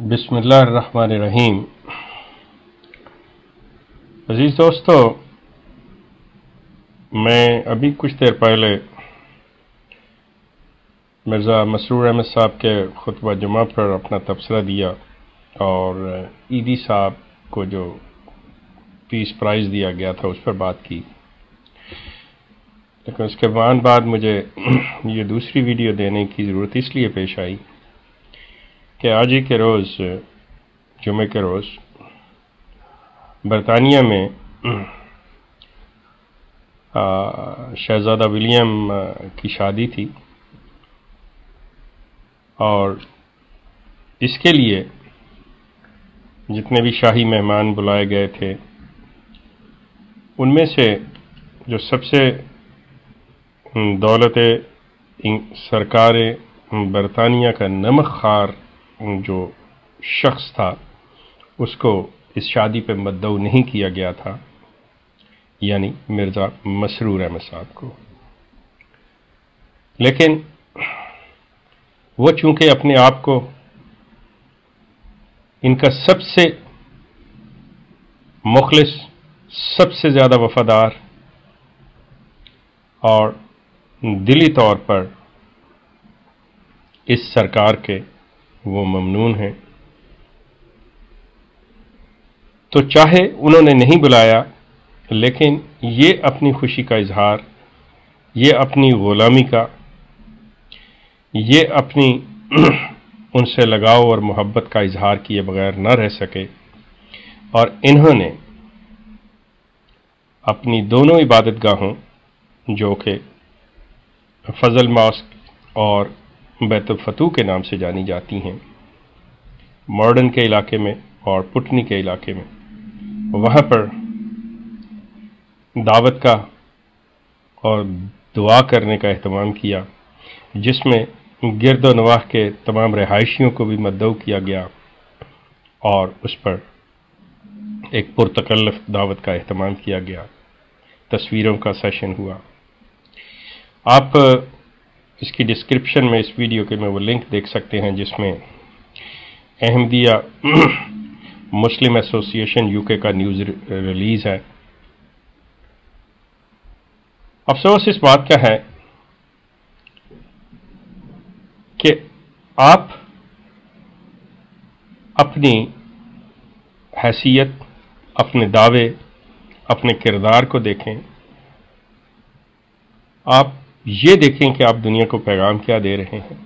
بسم اللہ الرحمن الرحیم۔ عزیز دوستو، میں ابھی کچھ دیر پہلے مرزا مسرور احمد صاحب کے خطبہ جمعہ پر اپنا تبصرہ دیا اور ایدی صاحب کو جو پیس پرائز دیا گیا تھا اس پر بات کی، لیکن اس کے بعد مجھے یہ دوسری ویڈیو دینے کی ضرورت اس لیے پیش آئی کہ آج ہی کے روز، جمعے کے روز، برطانیہ میں شہزادہ ولیم کی شادی تھی اور اس کے لیے جتنے بھی شاہی مہمان بلائے گئے تھے ان میں سے جو سب سے دولت سرکار برطانیہ کا نمک خوار جو شخص تھا اس کو اس شادی پہ مدعو نہیں کیا گیا تھا، یعنی مرزا مسرور احمد صاحب کو۔ لیکن وہ چونکہ اپنے آپ کو ان کا سب سے مخلص، سب سے زیادہ وفادار اور دلی طور پر اس سرکار کے وہ ممنون ہیں، تو چاہے انہوں نے نہیں بلایا لیکن یہ اپنی خوشی کا اظہار، یہ اپنی غلامی کا، یہ اپنی ان سے لگاؤ اور محبت کا اظہار کیے بغیر نہ رہ سکے، اور انہوں نے اپنی دونوں عبادت گاہوں جو کہ فضل ماسک اور بیت الفتوح کے نام سے جانی جاتی ہیں، مارڈن کے علاقے میں اور پٹنی کے علاقے میں، وہاں پر دعوت کا اور دعا کرنے کا اہتمام کیا، جس میں گرد و نواح کے تمام رہائشیوں کو بھی مدعو کیا گیا اور اس پر ایک پرتکلف دعوت کا اہتمام کیا گیا۔ تصویروں کا سیشن ہوا۔ آپ اس کی ڈسکرپشن میں اس ویڈیو کے میں وہ لنک دیکھ سکتے ہیں جس میں احمدیہ مسلم ایسوسی ایشن یو کے کا نیوز ریلیز ہے۔ افسوس اس بات کا ہے کہ آپ اپنی حیثیت، اپنے دعوے، اپنے کردار کو دیکھیں، آپ یہ دیکھیں کہ آپ دنیا کو پیغام کیا دے رہے ہیں۔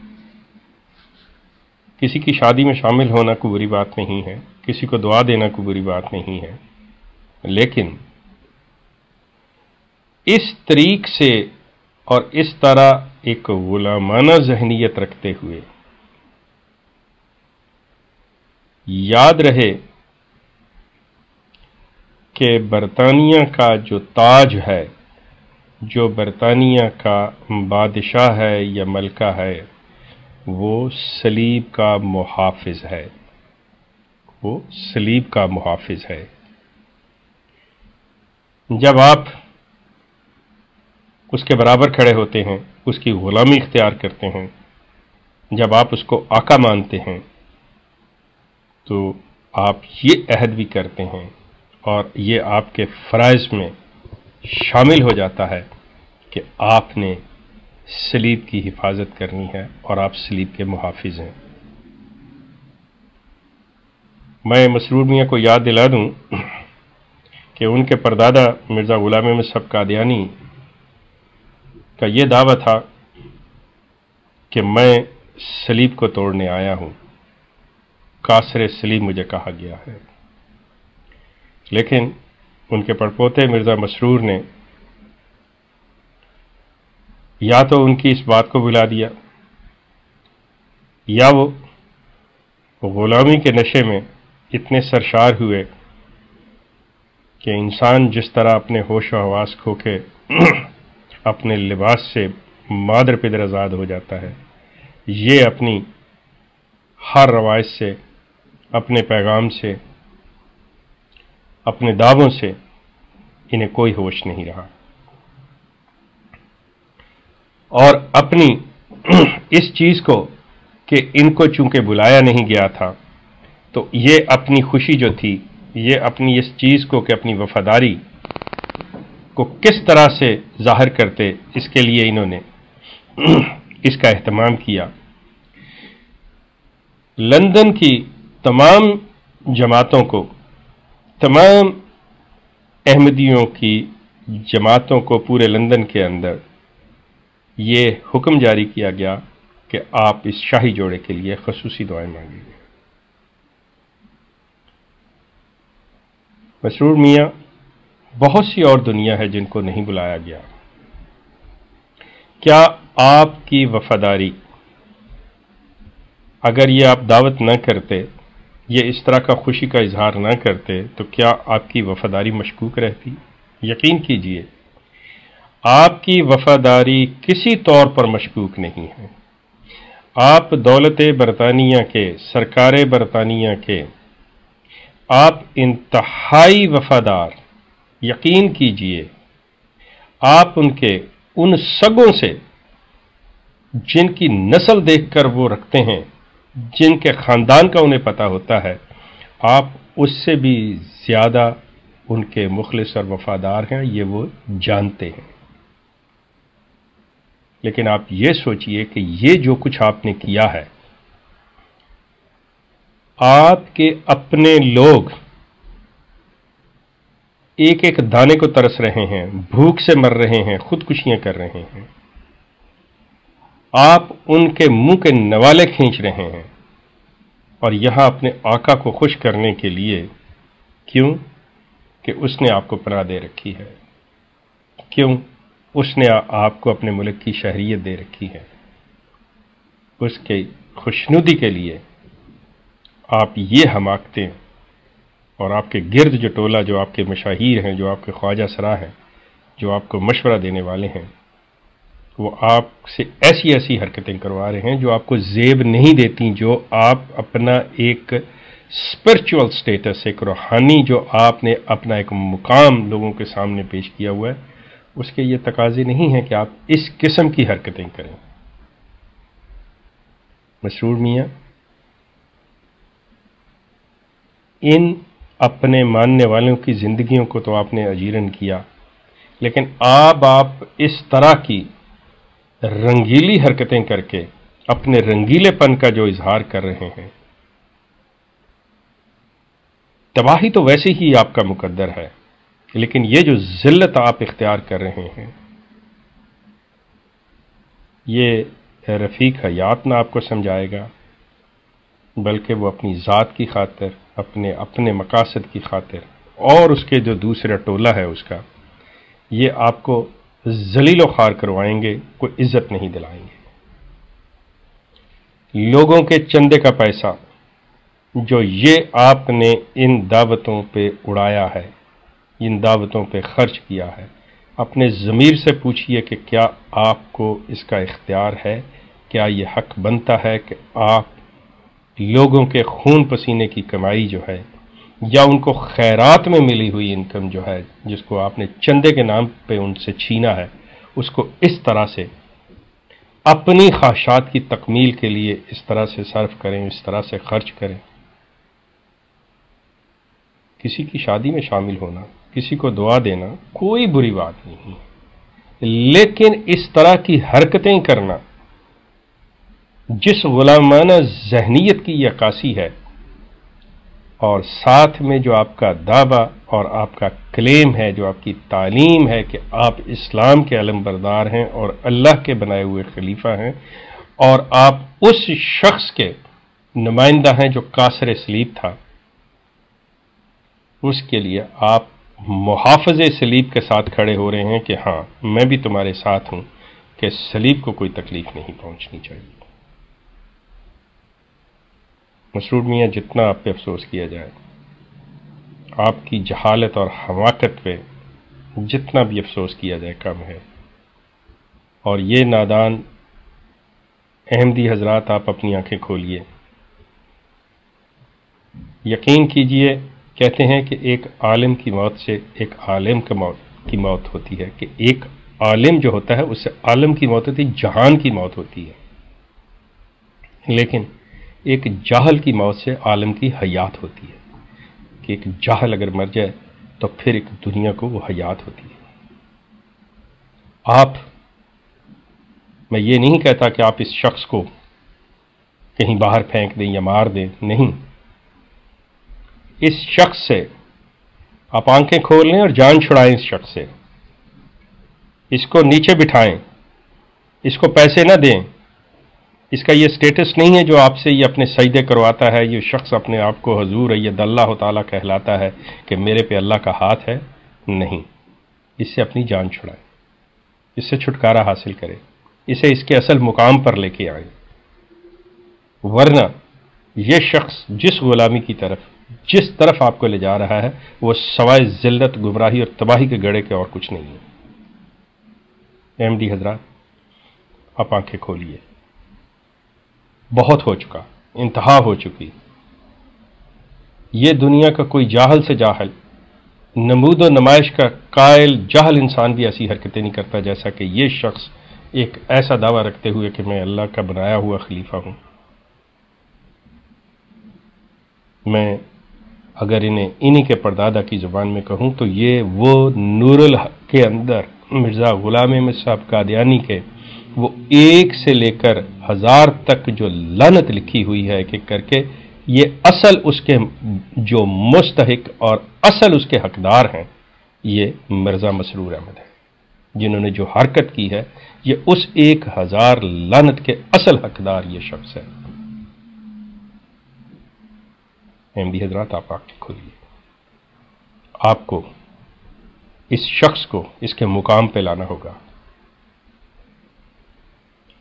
کسی کی شادی میں شامل ہونا کوئی بری بات نہیں ہے، کسی کو دعا دینا کوئی بری بات نہیں ہے، لیکن اس طریق سے اور اس طرح ایک غلامانہ ذہنیت رکھتے ہوئے، یاد رہے کہ برطانیہ کا جو تاج ہے، جو برطانیہ کا بادشاہ ہے یا ملکہ ہے، وہ صلیب کا محافظ ہے، وہ صلیب کا محافظ ہے۔ جب آپ اس کے برابر کھڑے ہوتے ہیں، اس کی غلامی اختیار کرتے ہیں، جب آپ اس کو آقا مانتے ہیں، تو آپ یہ عہد بھی کرتے ہیں اور یہ آپ کے فرائض میں شامل ہو جاتا ہے کہ آپ نے صلیب کی حفاظت کرنی ہے اور آپ صلیب کے محافظ ہیں۔ میں مسرور میاں کو یاد دلا دوں کہ ان کے پردادا مرزا غلام احمد صاحب قادیانی کا یہ دعویٰ تھا کہ میں صلیب کو توڑنے آیا ہوں، کاسر صلیب مجھے کہا گیا ہے۔ لیکن ان کے پڑپوتے مرزا مسرور نے یا تو ان کی اس بات کو بھلا دیا، یا وہ غلامی کے نشے میں اتنے سرشار ہوئے کہ انسان جس طرح اپنے ہوش و حواس کھو کے اپنے لباس سے مادر پدر آزاد ہو جاتا ہے، یہ اپنی ہر روایت سے، اپنے پیغام سے، اپنے دعووں سے انہیں کوئی ہوش نہیں رہا، اور اپنی اس چیز کو کہ ان کو چونکہ بلایا نہیں گیا تھا، تو یہ اپنی خوشی جو تھی، یہ اپنی اس چیز کو کہ اپنی وفاداری کو کس طرح سے ظاہر کرتے، اس کے لیے انہوں نے اس کا اہتمام کیا۔ لندن کی تمام جماعتوں کو، تمام احمدیوں کی جماعتوں کو پورے لندن کے اندر یہ حکم جاری کیا گیا کہ آپ اس شاہی جوڑے کے لیے خصوصی دعائیں مانگیں گے۔ مسرور میاں، بہت سی اور دنیا ہے جن کو نہیں بلایا گیا۔ کیا آپ کی وفاداری، اگر یہ آپ دعوت نہ کرتے، یہ اس طرح کا خوشی کا اظہار نہ کرتے، تو کیا آپ کی وفاداری مشکوک رہتی؟ یقین کیجئے، آپ کی وفاداری کسی طور پر مشکوک نہیں ہے۔ آپ دولت برطانیہ کے، سرکار برطانیہ کے آپ انتہائی وفادار، یقین کیجئے، آپ ان کے ان سگوں سے جن کی نسل دیکھ کر وہ رکھتے ہیں، جن کے خاندان کا انہیں پتہ ہوتا ہے، آپ اس سے بھی زیادہ ان کے مخلص اور وفادار ہیں، یہ وہ جانتے ہیں۔ لیکن آپ یہ سوچئے کہ یہ جو کچھ آپ نے کیا ہے، آپ کے اپنے لوگ ایک ایک دانے کو ترس رہے ہیں، بھوک سے مر رہے ہیں، خودکشیاں کر رہے ہیں، آپ ان کے منہ کے نوالے کھینچ رہے ہیں، اور یہاں اپنے آقا کو خوش کرنے کے لیے، کیوں کہ اس نے آپ کو پناہ دے رکھی ہے، کیوں اس نے آپ کو اپنے ملک کی شہریت دے رکھی ہے، اس کے خوشنودی کے لیے آپ یہ حماقتیں، اور آپ کے گرد جو ٹولہ، جو آپ کے مشاہیر ہیں، جو آپ کے خواجہ سرا ہیں، جو آپ کو مشورہ دینے والے ہیں، وہ آپ سے ایسی ایسی حرکتیں کروا رہے ہیں جو آپ کو زیب نہیں دیتی، جو آپ اپنا ایک اسپرچول سٹیٹس، ایک روحانی جو آپ نے اپنا ایک مقام لوگوں کے سامنے پیش کیا ہوا ہے، اس کے یہ تقاضے نہیں ہیں کہ آپ اس قسم کی حرکتیں کریں۔ مسرور میاں، ان اپنے ماننے والوں کی زندگیوں کو تو آپ نے اجیرن کیا، لیکن آپ اس طرح کی رنگیلی حرکتیں کر کے اپنے رنگیلے پن کا جو اظہار کر رہے ہیں، تباہی تو ویسے ہی آپ کا مقدر ہے، لیکن یہ جو ذلت آپ اختیار کر رہے ہیں، یہ رفیق حیات نہ آپ کو سمجھائے گا، بلکہ وہ اپنی ذات کی خاطر، اپنے مقاصد کی خاطر، اور اس کے جو دوسرا ٹولہ ہے اس کا، یہ آپ کو ذلیل و خوار کروائیں گے، کوئی عزت نہیں دلائیں گے۔ لوگوں کے چندے کا پیسہ جو یہ آپ نے ان دعوتوں پہ اڑایا ہے، ان دعوتوں پہ خرچ کیا ہے، اپنے ضمیر سے پوچھئے کہ کیا آپ کو اس کا اختیار ہے؟ کیا یہ حق بنتا ہے کہ آپ لوگوں کے خون پسینے کی کمائی جو ہے، یا ان کو خیرات میں ملی ہوئی انکم جو ہے، جس کو آپ نے چندے کے نام پہ ان سے چھینا ہے، اس کو اس طرح سے اپنی خواہشات کی تکمیل کے لیے اس طرح سے صرف کریں، اس طرح سے خرچ کریں؟ کسی کی شادی میں شامل ہونا، کسی کو دعا دینا کوئی بری بات نہیں، لیکن اس طرح کی حرکتیں کرنا جس غلامانہ ذہنیت کی یہ عکاسی ہے، اور ساتھ میں جو آپ کا دعویٰ اور آپ کا کلیم ہے، جو آپ کی تعلیم ہے کہ آپ اسلام کے علم بردار ہیں اور اللہ کے بنائے ہوئے خلیفہ ہیں، اور آپ اس شخص کے نمائندہ ہیں جو کاسر صلیب تھا، اس کے لیے آپ محافظ صلیب کے ساتھ کھڑے ہو رہے ہیں کہ ہاں میں بھی تمہارے ساتھ ہوں کہ صلیب کو کوئی تکلیف نہیں پہنچنی چاہیے۔ مسرور میاں، جتنا آپ پہ افسوس کیا جائے، آپ کی جہالت اور حماقت پہ جتنا بھی افسوس کیا جائے کم ہے، اور یہ نادان احمدی حضرات، آپ اپنی آنکھیں کھولیے، یقین کیجئے، کہتے ہیں کہ ایک عالم کی موت سے ایک عالم کی موت ہوتی ہے، کہ ایک عالم جو ہوتا ہے اس سے عالم کی موت ہوتی ہے، جہان کی موت ہوتی ہے، لیکن ایک جاہل کی موت سے عالم کی حیات ہوتی ہے، کہ ایک جاہل اگر مر جائے تو پھر ایک دنیا کو وہ حیات ہوتی ہے۔ میں یہ نہیں کہتا کہ آپ اس شخص کو کہیں باہر پھینک دیں یا مار دیں، نہیں، اس شخص سے آپ آنکھیں کھول لیں اور جان چھڑائیں، اس شخص سے، اس کو نیچے بٹھائیں، اس کو پیسے نہ دیں، اس کا یہ سٹیٹس نہیں ہے جو آپ سے یہ اپنے سجدے کرواتا ہے، یہ شخص اپنے آپ کو حضور اید اللہ تعالیٰ کہلاتا ہے کہ میرے پہ اللہ کا ہاتھ ہے، نہیں، اس سے اپنی جان چھڑائیں، اس سے چھٹکارا حاصل کریں، اسے اس کے اصل مقام پر لے کے آئیں، ورنہ یہ شخص جس غلامی کی طرف، جس طرف آپ کو لے جا رہا ہے، وہ سوائے ذلت، گمراہی اور تباہی کے گڑھے کے اور کچھ نہیں ہے۔ ایم ڈی حضرات، آپ آنکھیں کھولیے، بہت ہو چکا، انتہا ہو چکی۔ یہ دنیا کا کوئی جاہل سے جاہل، نمود و نمائش کا قائل جاہل انسان بھی ایسی حرکتیں نہیں کرتا جیسا کہ یہ شخص ایک ایسا دعویٰ رکھتے ہوئے کہ میں اللہ کا بنایا ہوا خلیفہ ہوں۔ میں اگر انہی کے پردادا کی زبان میں کہوں تو یہ وہ نور الحق کے اندر مرزا غلام احمد صاحب قادیانی کے وہ 1 سے لے کر 1000 تک جو لعنت لکھی ہوئی ہے ایک ایک کر کے، یہ اصل اس کے جو مستحق اور اصل اس کے حقدار ہیں، یہ مرزا مسرور احمد ہے، جنہوں نے جو حرکت کی ہے، یہ اس 1000 لعنت کے اصل حقدار یہ شخص ہے۔ ایم ڈی حضرات، آپ آنکھیں کھولیے، آپ کو اس شخص کو اس کے مقام پہ لانا ہوگا،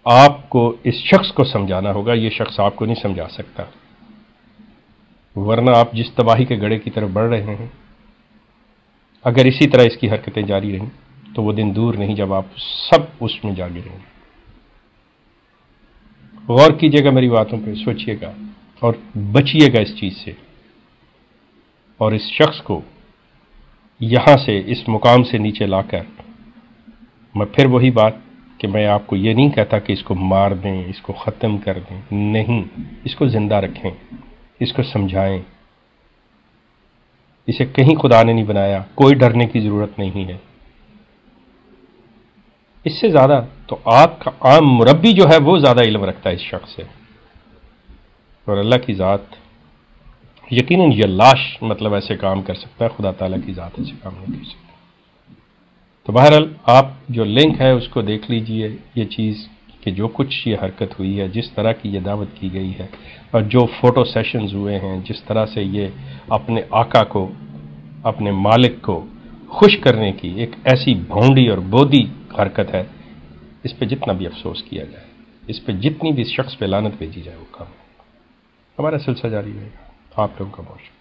آپ کو اس شخص کو سمجھانا ہوگا، یہ شخص آپ کو نہیں سمجھا سکتا، ورنہ آپ جس تباہی کے گڑھے کی طرف بڑھ رہے ہیں، اگر اسی طرح اس کی حرکتیں جاری رہیں تو وہ دن دور نہیں جب آپ سب اس میں جا گریں گے۔ غور کیجئے گا میری باتوں پہ، سوچئے گا اور بچیے گا اس چیز سے، اور اس شخص کو یہاں سے اس مقام سے نیچے لا کر، میں پھر وہی بات کہ میں آپ کو یہ نہیں کہتا کہ اس کو مار دیں، اس کو ختم کر دیں، نہیں، اس کو زندہ رکھیں، اس کو سمجھائیں، اسے کہیں خدا نے نہیں بنایا، کوئی ڈرنے کی ضرورت نہیں ہے۔ اس سے زیادہ تو آپ کا عام مربی جو ہے وہ زیادہ علم رکھتا ہے اس شخص سے، اور اللہ کی ذات یقیناً یہ لاش مطلب ایسے کام کر سکتا ہے، خدا تعالیٰ کی ذات ایسے کام نہیں کر سکتا۔ تو بہرحال آپ جو لنک ہے اس کو دیکھ لیجئے، یہ چیز کہ جو کچھ یہ حرکت ہوئی ہے، جس طرح کی یہ دعوت کی گئی ہے، اور جو فوٹو سیشنز ہوئے ہیں، جس طرح سے یہ اپنے آقا کو، اپنے مالک کو خوش کرنے کی ایک ایسی بھونڈی اور بودی حرکت ہے، اس پہ جتنا بھی افسوس کیا جائے، اس پہ جتنی بھی اس شخص پہ لعنت بھیجی جائے، وہ کم ہے۔ ہمارا سلسلہ جاری رہے گا۔ آپ لوگوں کا بہت شکریہ۔